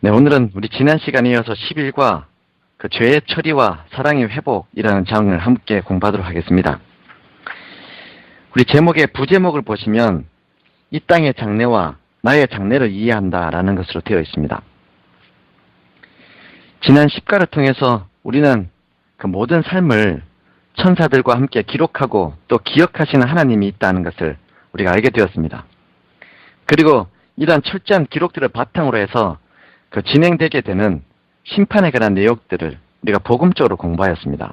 네, 오늘은 우리 지난 시간에 이어서 11과 그 죄의 처리와 사랑의 회복이라는 장을 함께 공부하도록 하겠습니다. 우리 제목의 부제목을 보시면 이 땅의 장래와 나의 장래를 이해한다라는 것으로 되어 있습니다. 지난 10가를 통해서 우리는 그 모든 삶을 천사들과 함께 기록하고 또 기억하시는 하나님이 있다는 것을 우리가 알게 되었습니다. 그리고 이러한 철저한 기록들을 바탕으로 해서 그 진행되게 되는 심판에 관한 내용들을 우리가 복음적으로 공부하였습니다.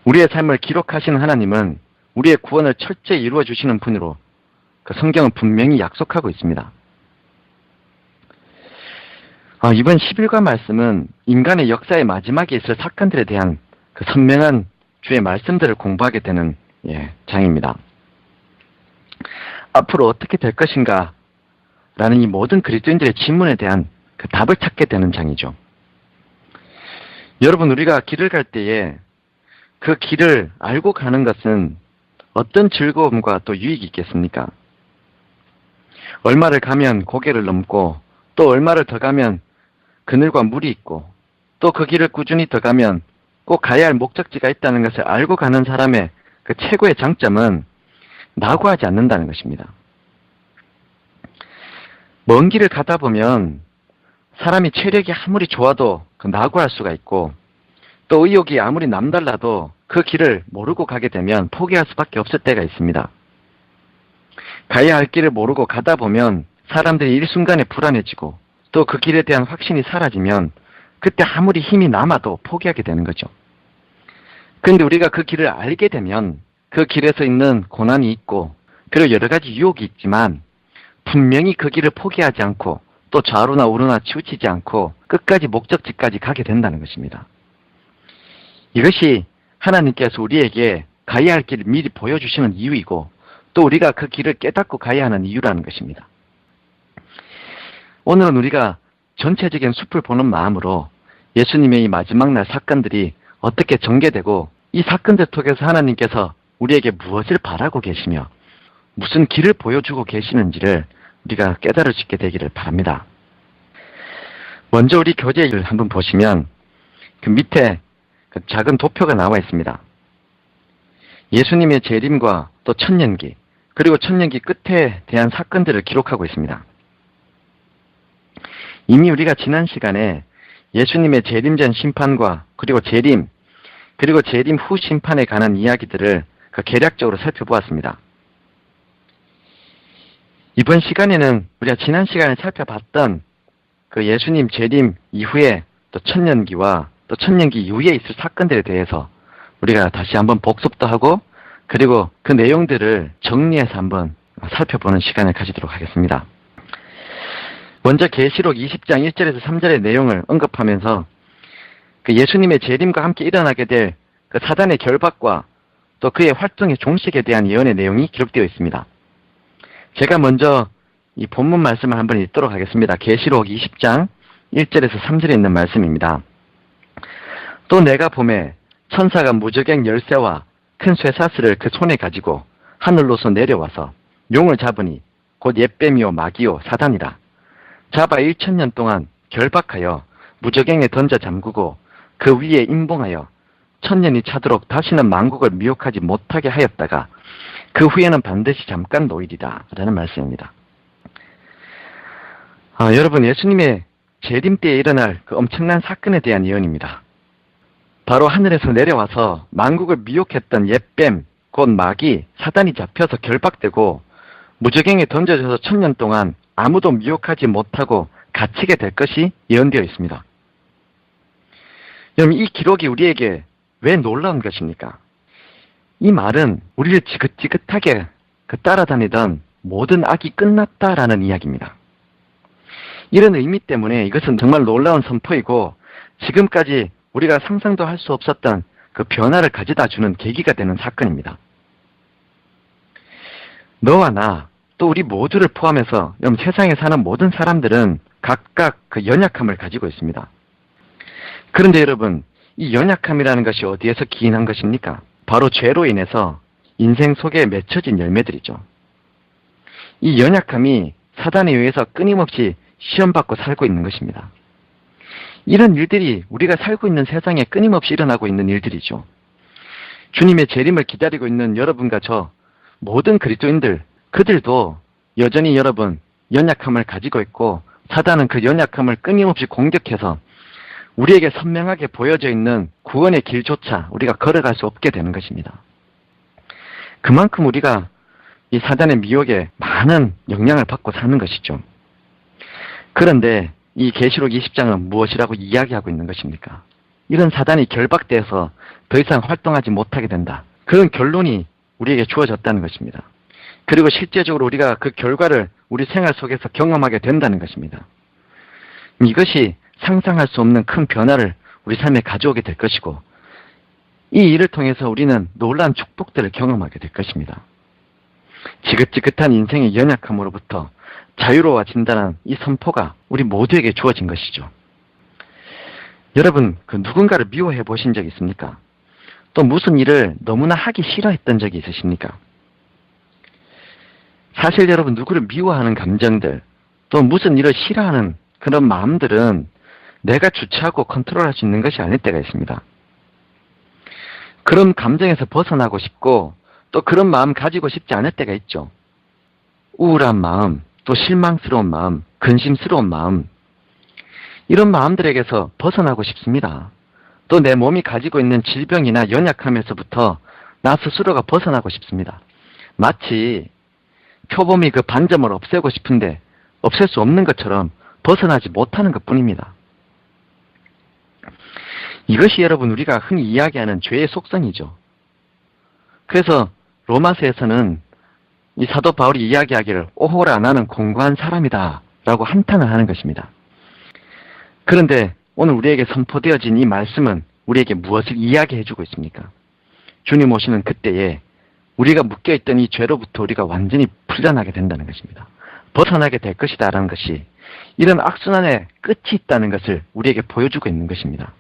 우리의 삶을 기록하시는 하나님은 우리의 구원을 철저히 이루어 주시는 분으로 그 성경은 분명히 약속하고 있습니다. 이번 11과 말씀은 인간의 역사의 마지막에 있을 사건들에 대한 그 선명한 주의 말씀들을 공부하게 되는 장입니다. 앞으로 어떻게 될 것인가 라는 이 모든 그리스도인들의 질문에 대한 그 답을 찾게 되는 장이죠. 여러분, 우리가 길을 갈 때에 그 길을 알고 가는 것은 어떤 즐거움과 또 유익이 있겠습니까? 얼마를 가면 고개를 넘고 또 얼마를 더 가면 그늘과 물이 있고 또 그 길을 꾸준히 더 가면 꼭 가야 할 목적지가 있다는 것을 알고 가는 사람의 그 최고의 장점은 낙오하지 않는다는 것입니다. 먼 길을 가다 보면 사람이 체력이 아무리 좋아도 그 낙오할 수가 있고 또 의욕이 아무리 남달라도 그 길을 모르고 가게 되면 포기할 수밖에 없을 때가 있습니다. 가야 할 길을 모르고 가다 보면 사람들이 일순간에 불안해지고 또 그 길에 대한 확신이 사라지면 그때 아무리 힘이 남아도 포기하게 되는 거죠. 그런데 우리가 그 길을 알게 되면 그 길에서 있는 고난이 있고 그리고 여러 가지 유혹이 있지만 분명히 그 길을 포기하지 않고 또 좌우나 우로나 치우치지 않고 끝까지 목적지까지 가게 된다는 것입니다. 이것이 하나님께서 우리에게 가야 할 길을 미리 보여주시는 이유이고 또 우리가 그 길을 깨닫고 가야 하는 이유라는 것입니다. 오늘은 우리가 전체적인 숲을 보는 마음으로 예수님의 이 마지막 날 사건들이 어떻게 전개되고 이 사건들 통해서 하나님께서 우리에게 무엇을 바라고 계시며 무슨 길을 보여주고 계시는지를 우리가 깨달을 수 있게 되기를 바랍니다. 먼저 우리 교재를 한번 보시면 그 밑에 그 작은 도표가 나와 있습니다. 예수님의 재림과 또 천년기 그리고 천년기 끝에 대한 사건들을 기록하고 있습니다. 이미 우리가 지난 시간에 예수님의 재림 전 심판과 그리고 재림 후 심판에 관한 이야기들을 개략적으로 살펴보았습니다. 이번 시간에는 우리가 지난 시간에 살펴봤던 그 예수님 재림 이후에 또 천년기와 또 천년기 이후에 있을 사건들에 대해서 우리가 다시 한번 복습도 하고 그리고 그 내용들을 정리해서 한번 살펴보는 시간을 가지도록 하겠습니다. 먼저 계시록 20장 1절에서 3절의 내용을 언급하면서 그 예수님의 재림과 함께 일어나게 될 그 사단의 결박과 또 그의 활동의 종식에 대한 예언의 내용이 기록되어 있습니다. 제가 먼저 이 본문 말씀을 한번 읽도록 하겠습니다. 계시록 20장 1절에서 3절에 있는 말씀입니다. 또 내가 보매 천사가 무저갱 열쇠와 큰 쇠사슬을 그 손에 가지고 하늘로서 내려와서 용을 잡으니 곧 옅뱀이요 마귀요 사단이라. 잡아 1000년 동안 결박하여 무저갱에 던져 잠그고 그 위에 임봉하여 1000년이 차도록 다시는 만국을 미혹하지 못하게 하였다가 그 후에는 반드시 잠깐 노일이다 라는 말씀입니다. 여러분, 예수님의 재림 때에 일어날 그 엄청난 사건에 대한 예언입니다. 바로 하늘에서 내려와서 만국을 미혹했던 옅뱀 곧 마귀 사단이 잡혀서 결박되고 무저갱에 던져져서 1000년 동안 아무도 미혹하지 못하고 갇히게 될 것이 예언되어 있습니다. 여러분, 이 기록이 우리에게 왜 놀라운 것입니까? 이 말은 우리를 지긋지긋하게 따라다니던 모든 악이 끝났다라는 이야기입니다. 이런 의미 때문에 이것은 정말 놀라운 선포이고 지금까지 우리가 상상도 할 수 없었던 그 변화를 가져다 주는 계기가 되는 사건입니다. 너와 나, 또 우리 모두를 포함해서 세상에 사는 모든 사람들은 각각 그 연약함을 가지고 있습니다. 그런데 여러분, 이 연약함이라는 것이 어디에서 기인한 것입니까? 바로 죄로 인해서 인생 속에 맺혀진 열매들이죠. 이 연약함이 사단에 의해서 끊임없이 시험받고 살고 있는 것입니다. 이런 일들이 우리가 살고 있는 세상에 끊임없이 일어나고 있는 일들이죠. 주님의 재림을 기다리고 있는 여러분과 저 모든 그리스도인들, 그들도 여전히 여러분 연약함을 가지고 있고 사단은 그 연약함을 끊임없이 공격해서 우리에게 선명하게 보여져 있는 구원의 길조차 우리가 걸어갈 수 없게 되는 것입니다. 그만큼 우리가 이 사단의 미혹에 많은 영향을 받고 사는 것이죠. 그런데 이 계시록 20장은 무엇이라고 이야기하고 있는 것입니까? 이런 사단이 결박돼서 더 이상 활동하지 못하게 된다. 그런 결론이 우리에게 주어졌다는 것입니다. 그리고 실제적으로 우리가 그 결과를 우리 생활 속에서 경험하게 된다는 것입니다. 이것이 상상할 수 없는 큰 변화를 우리 삶에 가져오게 될 것이고 이 일을 통해서 우리는 놀라운 축복들을 경험하게 될 것입니다. 지긋지긋한 인생의 연약함으로부터 자유로워진다는 이 선포가 우리 모두에게 주어진 것이죠. 여러분, 그 누군가를 미워해 보신 적 있습니까? 또 무슨 일을 너무나 하기 싫어했던 적이 있으십니까? 사실 여러분, 누구를 미워하는 감정들, 또 무슨 일을 싫어하는 그런 마음들은 내가 주체하고 컨트롤할 수 있는 것이 아닐 때가 있습니다. 그런 감정에서 벗어나고 싶고 또 그런 마음 가지고 싶지 않을 때가 있죠. 우울한 마음, 또 실망스러운 마음, 근심스러운 마음, 이런 마음들에게서 벗어나고 싶습니다. 또 내 몸이 가지고 있는 질병이나 연약함에서부터 나 스스로가 벗어나고 싶습니다. 마치 표범이 그 반점을 없애고 싶은데 없앨 수 없는 것처럼 벗어나지 못하는 것뿐입니다. 이것이 여러분 우리가 흔히 이야기하는 죄의 속성이죠. 그래서 로마서에서는 이 사도 바울이 이야기하기를 오호라 나는 공고한 사람이다 라고 한탄을 하는 것입니다. 그런데 오늘 우리에게 선포되어진 이 말씀은 우리에게 무엇을 이야기해주고 있습니까? 주님 오시는 그때에 우리가 묶여있던 이 죄로부터 우리가 완전히 풀려나게 된다는 것입니다. 벗어나게 될 것이다 라는 것이 이런 악순환의 끝이 있다는 것을 우리에게 보여주고 있는 것입니다.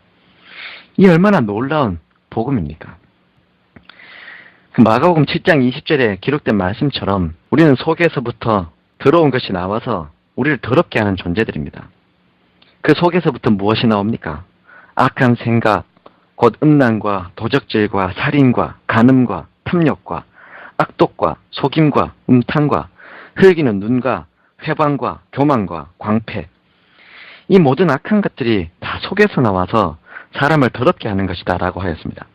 이 얼마나 놀라운 복음입니까? 마가복음 7장 20절에 기록된 말씀처럼 우리는 속에서부터 더러운 것이 나와서 우리를 더럽게 하는 존재들입니다. 그 속에서부터 무엇이 나옵니까? 악한 생각, 곧 음란과 도적질과 살인과 간음과 탐욕과 악독과 속임과 음탕과 흘기는 눈과 회방과 교만과 광패, 이 모든 악한 것들이 다 속에서 나와서 사람을 더럽게 하는 것이다 라고 하였습니다.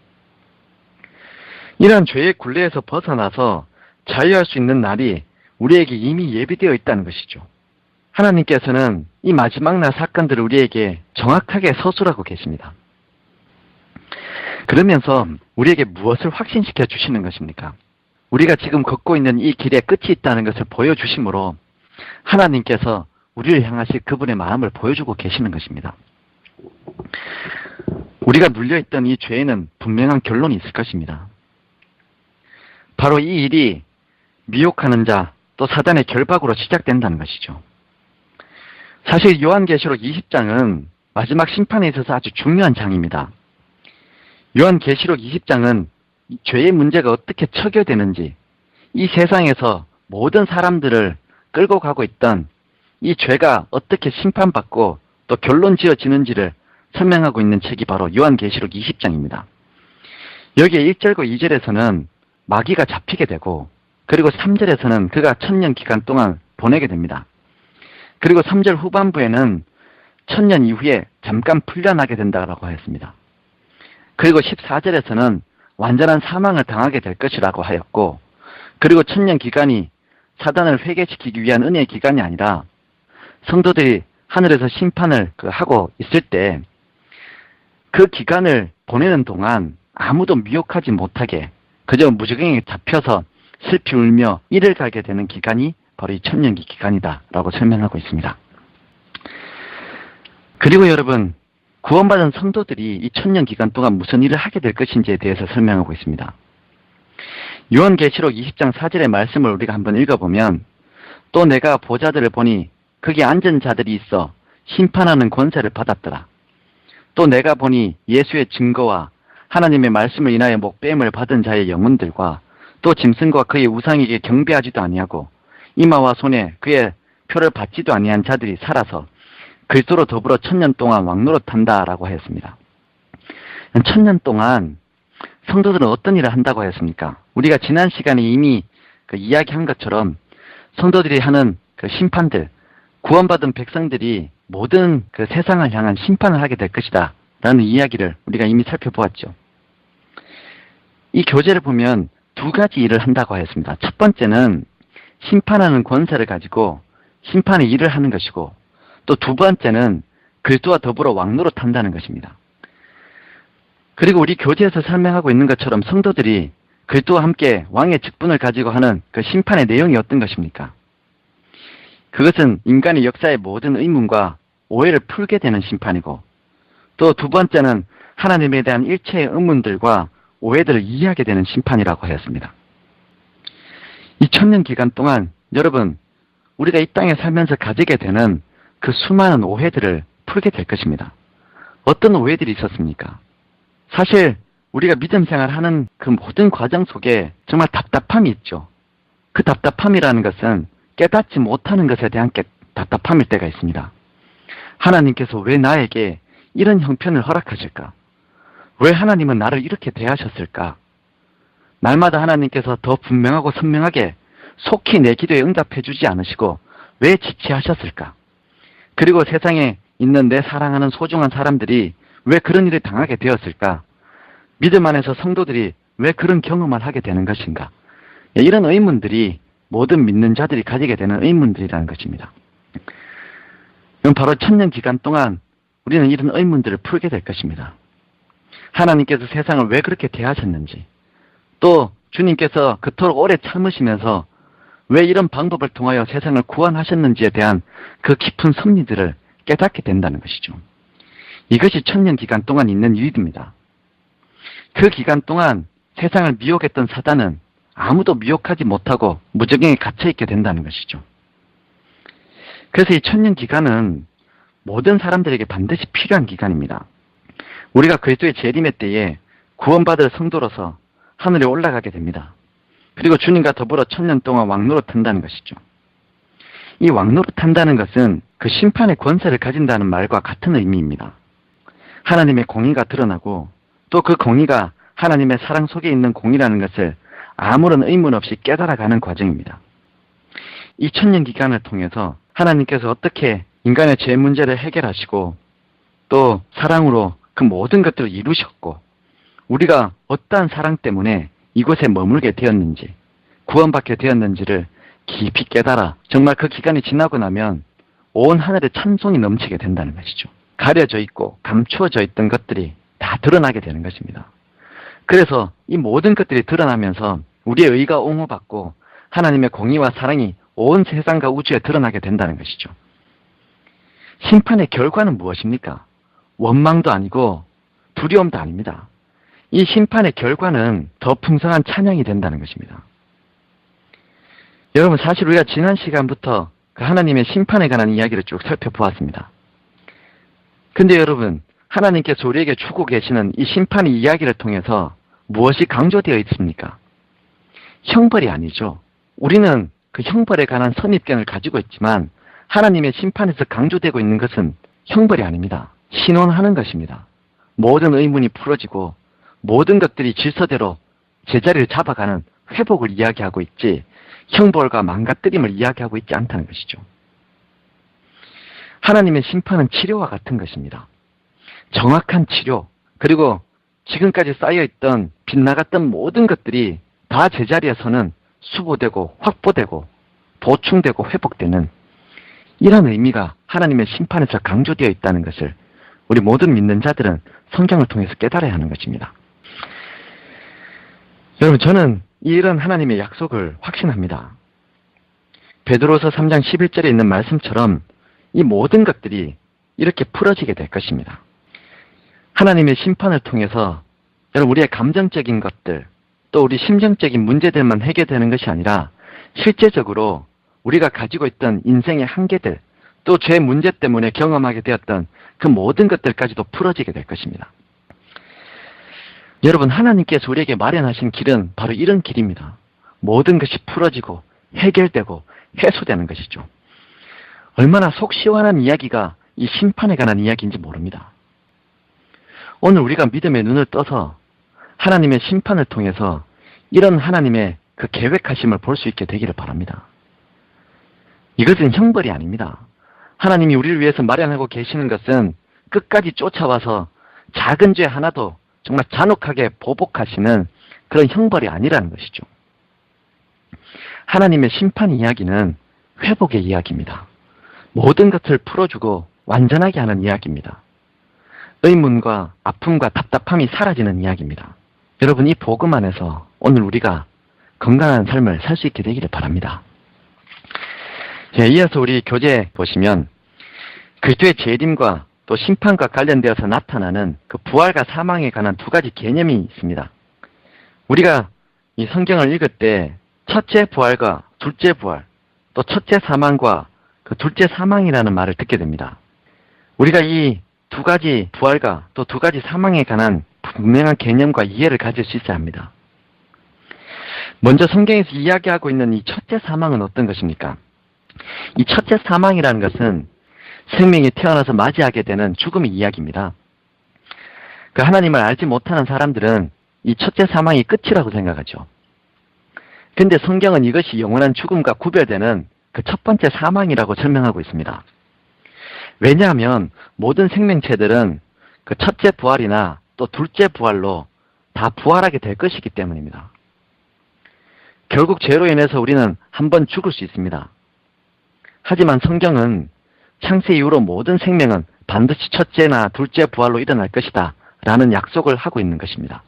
이러한 죄의 굴레에서 벗어나서 자유할 수 있는 날이 우리에게 이미 예비되어 있다는 것이죠. 하나님께서는 이 마지막 날 사건들을 우리에게 정확하게 서술하고 계십니다. 그러면서 우리에게 무엇을 확신시켜 주시는 것입니까? 우리가 지금 걷고 있는 이 길에 끝이 있다는 것을 보여주심으로 하나님께서 우리를 향하실 그분의 마음을 보여주고 계시는 것입니다. 우리가 눌려있던 이 죄에는 분명한 결론이 있을 것입니다. 바로 이 일이 미혹하는 자, 또 사단의 결박으로 시작된다는 것이죠. 사실 요한계시록 20장은 마지막 심판에 있어서 아주 중요한 장입니다. 요한계시록 20장은 죄의 문제가 어떻게 처결되는지, 이 세상에서 모든 사람들을 끌고 가고 있던 이 죄가 어떻게 심판받고 또 결론 지어지는지를 설명하고 있는 책이 바로 요한계시록 20장입니다. 여기에 1절과 2절에서는 마귀가 잡히게 되고, 그리고 3절에서는 그가 1000년 기간 동안 보내게 됩니다. 그리고 3절 후반부에는 1000년 이후에 잠깐 풀려나게 된다고 하였습니다. 그리고 14절에서는 완전한 사망을 당하게 될 것이라고 하였고, 그리고 1000년 기간이 사단을 회개시키기 위한 은혜의 기간이 아니라 성도들이 하늘에서 심판을 하고 있을 때 그 기간을 보내는 동안 아무도 미혹하지 못하게 그저 무지경에 잡혀서 슬피 울며 이를 가게 되는 기간이 바로 이 천년기 기간이다 라고 설명하고 있습니다. 그리고 여러분, 구원받은 성도들이 이 천년 기간 동안 무슨 일을 하게 될 것인지에 대해서 설명하고 있습니다. 요한계시록 20장 4절의 말씀을 우리가 한번 읽어보면, 또 내가 보좌들을 보니 거기 앉은 자들이 있어 심판하는 권세를 받았더라. 또 내가 보니 예수의 증거와 하나님의 말씀을 인하여 목배임을 받은 자의 영혼들과 또 짐승과 그의 우상에게 경배하지도 아니하고 이마와 손에 그의 표를 받지도 아니한 자들이 살아서 그리스도로 더불어 1000년 동안 왕노릇한다라고 하였습니다. 1000년 동안 성도들은 어떤 일을 한다고 하였습니까? 우리가 지난 시간에 이미 이야기한 것처럼 성도들이 하는 심판들, 구원받은 백성들이 모든 세상을 향한 심판을 하게 될 것이다 라는 이야기를 우리가 이미 살펴보았죠. 이 교재를 보면 두 가지 일을 한다고 하였습니다. 첫 번째는 심판하는 권세를 가지고 심판의 일을 하는 것이고, 또 두 번째는 그리스도와 더불어 왕노릇한다는 것입니다. 그리고 우리 교재에서 설명하고 있는 것처럼 성도들이 그리스도와 함께 왕의 직분을 가지고 하는 그 심판의 내용이 어떤 것입니까? 그것은 인간의 역사의 모든 의문과 오해를 풀게 되는 심판이고, 또 두 번째는 하나님에 대한 일체의 의문들과 오해들을 이해하게 되는 심판이라고 하였습니다. 이 1000년 기간 동안 여러분, 우리가 이 땅에 살면서 가지게 되는 그 수많은 오해들을 풀게 될 것입니다. 어떤 오해들이 있었습니까? 사실 우리가 믿음 생활하는 그 모든 과정 속에 정말 답답함이 있죠. 그 답답함이라는 것은 깨닫지 못하는 것에 대한 답답함일 때가 있습니다. 하나님께서 왜 나에게 이런 형편을 허락하실까? 왜 하나님은 나를 이렇게 대하셨을까? 날마다 하나님께서 더 분명하고 선명하게 속히 내 기도에 응답해 주지 않으시고 왜 지체하셨을까? 그리고 세상에 있는 내 사랑하는 소중한 사람들이 왜 그런 일을 당하게 되었을까? 믿음 안에서 성도들이 왜 그런 경험을 하게 되는 것인가? 이런 의문들이 모든 믿는 자들이 가지게 되는 의문들이라는 것입니다. 그럼 바로 1000년 기간 동안 우리는 이런 의문들을 풀게 될 것입니다. 하나님께서 세상을 왜 그렇게 대하셨는지, 또 주님께서 그토록 오래 참으시면서 왜 이런 방법을 통하여 세상을 구원하셨는지에 대한 그 깊은 섭리들을 깨닫게 된다는 것이죠. 이것이 1000년 기간 동안 있는 일입니다. 그 기간 동안 세상을 미혹했던 사단은 아무도 미혹하지 못하고 무저갱에 갇혀있게 된다는 것이죠. 그래서 이 1000년 기간은 모든 사람들에게 반드시 필요한 기간입니다. 우리가 그리스도의 재림의 때에 구원받을 성도로서 하늘에 올라가게 됩니다. 그리고 주님과 더불어 1000년 동안 왕노릇한다는 것이죠. 이 왕노릇한다는 것은 그 심판의 권세를 가진다는 말과 같은 의미입니다. 하나님의 공의가 드러나고 또 그 공의가 하나님의 사랑 속에 있는 공의라는 것을 아무런 의문 없이 깨달아가는 과정입니다. 이 1000년 기간을 통해서 하나님께서 어떻게 인간의 죄 문제를 해결하시고 또 사랑으로 그 모든 것들을 이루셨고 우리가 어떠한 사랑 때문에 이곳에 머물게 되었는지 구원받게 되었는지를 깊이 깨달아 정말 그 기간이 지나고 나면 온 하늘에 찬송이 넘치게 된다는 것이죠. 가려져 있고 감추어져 있던 것들이 다 드러나게 되는 것입니다. 그래서 이 모든 것들이 드러나면서 우리의 의가 옹호받고 하나님의 공의와 사랑이 온 세상과 우주에 드러나게 된다는 것이죠. 심판의 결과는 무엇입니까? 원망도 아니고 두려움도 아닙니다. 이 심판의 결과는 더 풍성한 찬양이 된다는 것입니다. 여러분, 사실 우리가 지난 시간부터 그 하나님의 심판에 관한 이야기를 쭉 살펴보았습니다. 근데 여러분, 하나님께서 우리에게 주고 계시는 이 심판의 이야기를 통해서 무엇이 강조되어 있습니까? 형벌이 아니죠. 우리는 그 형벌에 관한 선입견을 가지고 있지만 하나님의 심판에서 강조되고 있는 것은 형벌이 아닙니다. 신원하는 것입니다. 모든 의문이 풀어지고 모든 것들이 질서대로 제자리를 잡아가는 회복을 이야기하고 있지 형벌과 망가뜨림을 이야기하고 있지 않다는 것이죠. 하나님의 심판은 치료와 같은 것입니다. 정확한 치료, 그리고 지금까지 쌓여있던 빗나갔던 모든 것들이 다 제자리에서는 수보되고 확보되고 보충되고 회복되는 이런 의미가 하나님의 심판에서 강조되어 있다는 것을 우리 모든 믿는 자들은 성경을 통해서 깨달아야 하는 것입니다. 여러분, 저는 이런 하나님의 약속을 확신합니다. 베드로서 3장 11절에 있는 말씀처럼 이 모든 것들이 이렇게 풀어지게 될 것입니다. 하나님의 심판을 통해서 여러분, 우리의 감정적인 것들 또 우리 심정적인 문제들만 해결되는 것이 아니라 실제적으로 우리가 가지고 있던 인생의 한계들 또 죄 문제 때문에 경험하게 되었던 그 모든 것들까지도 풀어지게 될 것입니다. 여러분, 하나님께서 우리에게 마련하신 길은 바로 이런 길입니다. 모든 것이 풀어지고 해결되고 해소되는 것이죠. 얼마나 속 시원한 이야기가 이 심판에 관한 이야기인지 모릅니다. 오늘 우리가 믿음의 눈을 떠서 하나님의 심판을 통해서 이런 하나님의 그 계획하심을 볼 수 있게 되기를 바랍니다. 이것은 형벌이 아닙니다. 하나님이 우리를 위해서 마련하고 계시는 것은 끝까지 쫓아와서 작은 죄 하나도 정말 잔혹하게 보복하시는 그런 형벌이 아니라는 것이죠. 하나님의 심판 이야기는 회복의 이야기입니다. 모든 것을 풀어주고 완전하게 하는 이야기입니다. 의문과 아픔과 답답함이 사라지는 이야기입니다. 여러분, 이 복음 안에서 오늘 우리가 건강한 삶을 살 수 있게 되기를 바랍니다. 이어서 우리 교재 보시면 그리스도의 재림과 또 심판과 관련되어서 나타나는 그 부활과 사망에 관한 두 가지 개념이 있습니다. 우리가 이 성경을 읽을 때 첫째 부활과 둘째 부활, 또 첫째 사망과 그 둘째 사망이라는 말을 듣게 됩니다. 우리가 이 두 가지 부활과 또 두 가지 사망에 관한 분명한 개념과 이해를 가질 수 있어야 합니다. 먼저 성경에서 이야기하고 있는 이 첫째 사망은 어떤 것입니까? 이 첫째 사망이라는 것은 생명이 태어나서 맞이하게 되는 죽음의 이야기입니다. 그 하나님을 알지 못하는 사람들은 이 첫째 사망이 끝이라고 생각하죠. 근데 성경은 이것이 영원한 죽음과 구별되는 그 첫 번째 사망이라고 설명하고 있습니다. 왜냐하면 모든 생명체들은 그 첫째 부활이나 또 둘째 부활로 다 부활하게 될 것이기 때문입니다. 결국 죄로 인해서 우리는 한번 죽을 수 있습니다. 하지만 성경은 창세 이후로 모든 생명은 반드시 첫째나 둘째 부활로 일어날 것이다 라는 약속을 하고 있는 것입니다.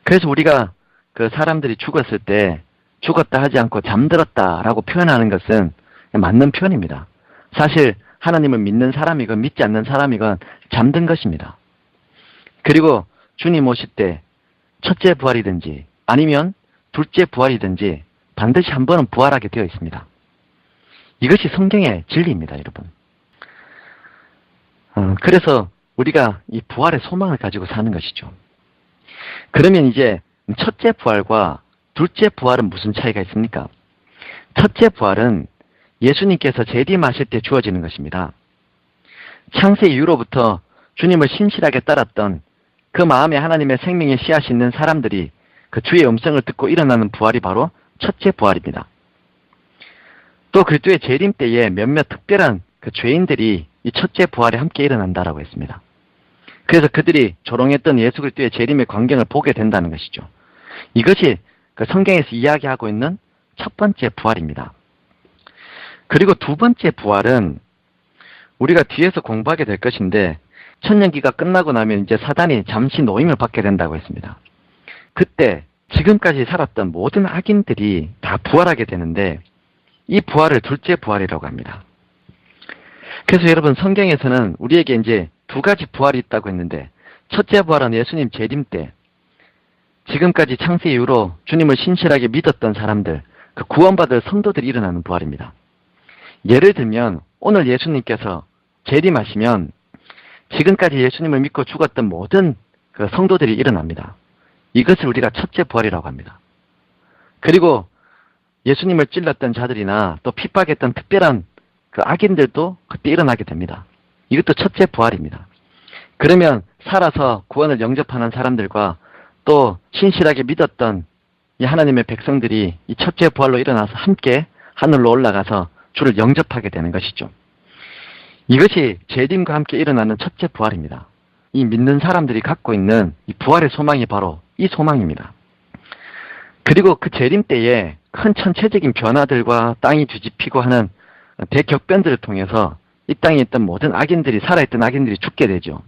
그래서 우리가 그 사람들이 죽었을 때 죽었다 하지 않고 잠들었다 라고 표현하는 것은 맞는 표현입니다. 사실 하나님을 믿는 사람이건 믿지 않는 사람이건 잠든 것입니다. 그리고 주님 오실 때 첫째 부활이든지 아니면 둘째 부활이든지 반드시 한 번은 부활하게 되어 있습니다. 이것이 성경의 진리입니다, 여러분. 그래서 우리가 이 부활의 소망을 가지고 사는 것이죠. 그러면 이제 첫째 부활과 둘째 부활은 무슨 차이가 있습니까? 첫째 부활은 예수님께서 재림하실 때 주어지는 것입니다. 창세 이후로부터 주님을 신실하게 따랐던 그 마음에 하나님의 생명의 씨앗이 있는 사람들이 그 주의 음성을 듣고 일어나는 부활이 바로 첫째 부활입니다. 또 그리스도의 재림 때에 몇몇 특별한 그 죄인들이 이 첫째 부활에 함께 일어난다라고 했습니다. 그래서 그들이 조롱했던 예수 그리스도의 재림의 광경을 보게 된다는 것이죠. 이것이 그 성경에서 이야기하고 있는 첫 번째 부활입니다. 그리고 두 번째 부활은 우리가 뒤에서 공부하게 될 것인데 천년기가 끝나고 나면 이제 사단이 잠시 노임을 받게 된다고 했습니다. 그때 지금까지 살았던 모든 악인들이 다 부활하게 되는데 이 부활을 둘째 부활이라고 합니다. 그래서 여러분 성경에서는 우리에게 이제 두 가지 부활이 있다고 했는데 첫째 부활은 예수님 재림 때 지금까지 창세 이후로 주님을 신실하게 믿었던 사람들, 그 구원받을 성도들이 일어나는 부활입니다. 예를 들면 오늘 예수님께서 재림하시면 지금까지 예수님을 믿고 죽었던 모든 그 성도들이 일어납니다. 이것을 우리가 첫째 부활이라고 합니다. 그리고 예수님을 찔렀던 자들이나 또 핍박했던 특별한 그 악인들도 그때 일어나게 됩니다. 이것도 첫째 부활입니다. 그러면 살아서 구원을 영접하는 사람들과 또 신실하게 믿었던 이 하나님의 백성들이 이 첫째 부활로 일어나서 함께 하늘로 올라가서 주를 영접하게 되는 것이죠. 이것이 재림과 함께 일어나는 첫째 부활입니다. 이 믿는 사람들이 갖고 있는 이 부활의 소망이 바로 이 소망입니다. 그리고 그 재림 때에 큰 천체적인 변화들과 땅이 뒤집히고 하는 대격변들을 통해서 이 땅에 있던 모든 악인들이, 살아있던 악인들이 죽게 되죠.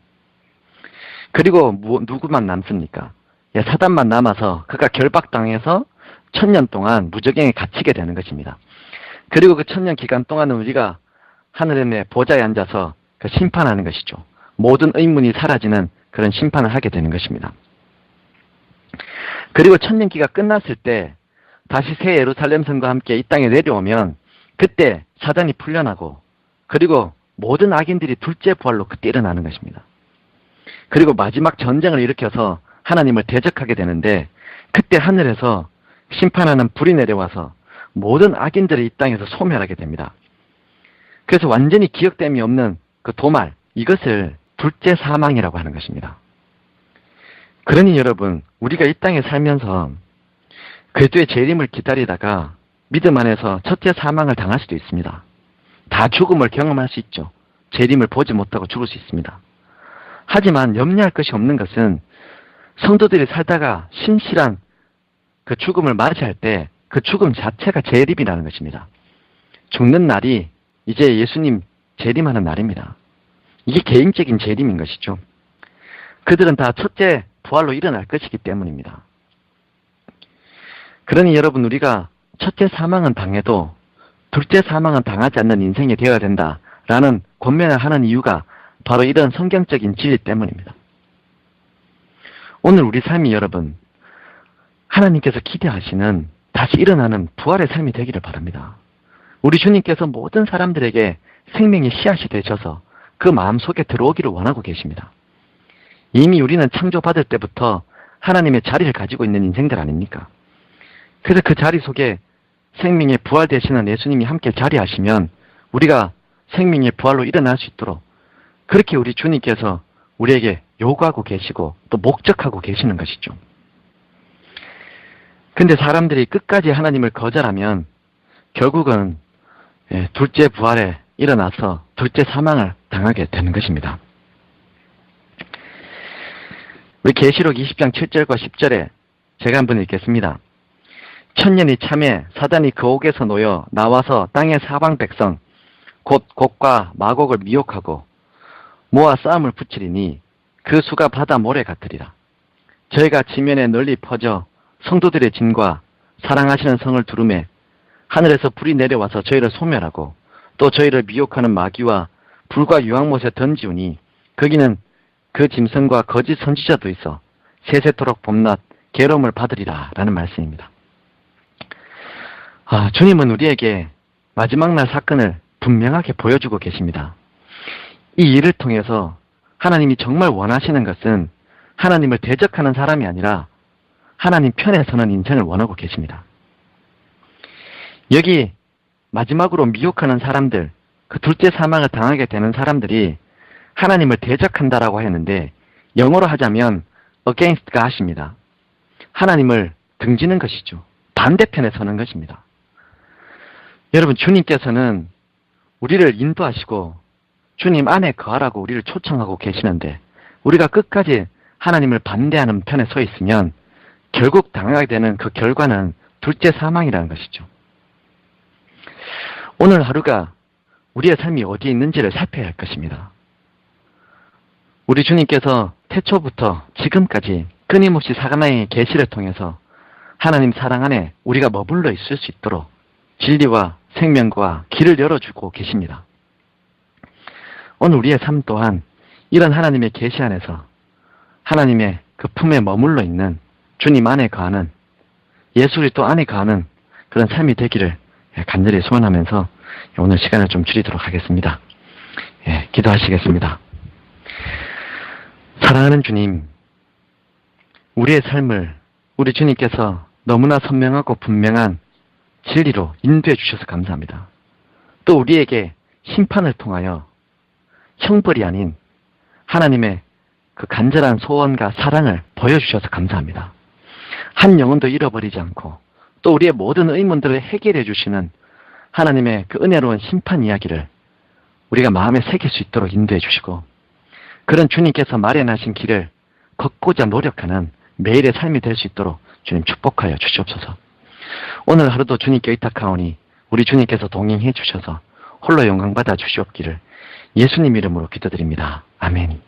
그리고 누구만 남습니까? 사단만 남아서 그가 결박당해서 1000년 동안 무저갱에 갇히게 되는 것입니다. 그리고 그 1000년 기간 동안은 우리가 하늘의 보좌에 앉아서 그 심판하는 것이죠. 모든 의문이 사라지는 그런 심판을 하게 되는 것입니다. 그리고 1000년기가 끝났을 때 다시 새 예루살렘 성과 함께 이 땅에 내려오면 그때 사단이 풀려나고 그리고 모든 악인들이 둘째 부활로 그때 일어나는 것입니다. 그리고 마지막 전쟁을 일으켜서 하나님을 대적하게 되는데 그때 하늘에서 심판하는 불이 내려와서 모든 악인들을 이 땅에서 소멸하게 됩니다. 그래서 완전히 기억됨이 없는 그 도말, 이것을 둘째 사망이라고 하는 것입니다. 그러니 여러분, 우리가 이 땅에 살면서 그리스도의 재림을 기다리다가 믿음 안에서 첫째 사망을 당할 수도 있습니다. 다 죽음을 경험할 수 있죠. 재림을 보지 못하고 죽을 수 있습니다. 하지만 염려할 것이 없는 것은 성도들이 살다가 신실한 그 죽음을 맞이할 때 그 죽음 자체가 재림이라는 것입니다. 죽는 날이 이제 예수님 재림하는 날입니다. 이게 개인적인 재림인 것이죠. 그들은 다 첫째 부활로 일어날 것이기 때문입니다. 그러니 여러분, 우리가 첫째 사망은 당해도 둘째 사망은 당하지 않는 인생이 되어야 된다라는 권면을 하는 이유가 바로 이런 성경적인 진리 때문입니다. 오늘 우리 삶이 여러분, 하나님께서 기대하시는 다시 일어나는 부활의 삶이 되기를 바랍니다. 우리 주님께서 모든 사람들에게 생명의 씨앗이 되셔서 그 마음속에 들어오기를 원하고 계십니다. 이미 우리는 창조받을 때부터 하나님의 자리를 가지고 있는 인생들 아닙니까? 그래서 그 자리 속에 생명의 부활 되시는 예수님이 함께 자리하시면 우리가 생명의 부활로 일어날 수 있도록 그렇게 우리 주님께서 우리에게 요구하고 계시고 또 목적하고 계시는 것이죠. 근데 사람들이 끝까지 하나님을 거절하면 결국은 둘째 부활에 일어나서 둘째 사망을 당하게 되는 것입니다. 우리 계시록 20장 7절과 10절에 제가 한번 읽겠습니다. 천년이 참에 사단이 그 옥에서 놓여 나와서 땅의 사방 백성 곧 곡과 마곡을 미혹하고 모아 싸움을 붙이리니 그 수가 바다 모래 같으리라. 저희가 지면에 널리 퍼져 성도들의 진과 사랑하시는 성을 두루매 하늘에서 불이 내려와서 저희를 소멸하고 또 저희를 미혹하는 마귀와 불과 유황못에 던지우니 거기는 그 짐승과 거짓 선지자도 있어 세세토록 범낮 괴로움을 받으리라 라는 말씀입니다. 주님은 우리에게 마지막 날 사건을 분명하게 보여주고 계십니다. 이 일을 통해서 하나님이 정말 원하시는 것은 하나님을 대적하는 사람이 아니라 하나님 편에 서는 인생을 원하고 계십니다. 여기 마지막으로 미혹하는 사람들, 그 둘째 사망을 당하게 되는 사람들이 하나님을 대적한다라고 했는데 영어로 하자면 against God입니다. 하나님을 등지는 것이죠. 반대편에 서는 것입니다. 여러분, 주님께서는 우리를 인도하시고 주님 안에 거하라고 우리를 초청하고 계시는데 우리가 끝까지 하나님을 반대하는 편에 서 있으면 결국 당하게 되는 그 결과는 둘째 사망이라는 것이죠. 오늘 하루가 우리의 삶이 어디에 있는지를 살펴야 할 것입니다. 우리 주님께서 태초부터 지금까지 끊임없이 사가나의 계시를 통해서 하나님 사랑 안에 우리가 머물러 있을 수 있도록 진리와 생명과 길을 열어주고 계십니다. 오늘 우리의 삶 또한 이런 하나님의 계시 안에서 하나님의 그 품에 머물러 있는 주님 안에 거하는 예수 그리스도 안에 거하는 그런 삶이 되기를 간절히 소원하면서 오늘 시간을 좀 줄이도록 하겠습니다. 기도하시겠습니다. 사랑하는 주님, 우리의 삶을 우리 주님께서 너무나 선명하고 분명한 진리로 인도해 주셔서 감사합니다. 또 우리에게 심판을 통하여 형벌이 아닌 하나님의 그 간절한 소원과 사랑을 보여주셔서 감사합니다. 한 영혼도 잃어버리지 않고 또 우리의 모든 의문들을 해결해 주시는 하나님의 그 은혜로운 심판 이야기를 우리가 마음에 새길 수 있도록 인도해 주시고 그런 주님께서 마련하신 길을 걷고자 노력하는 매일의 삶이 될 수 있도록 주님 축복하여 주시옵소서. 오늘 하루도 주님께 의탁하오니 우리 주님께서 동행해 주셔서 홀로 영광받아 주시옵기를 예수님 이름으로 기도드립니다. 아멘.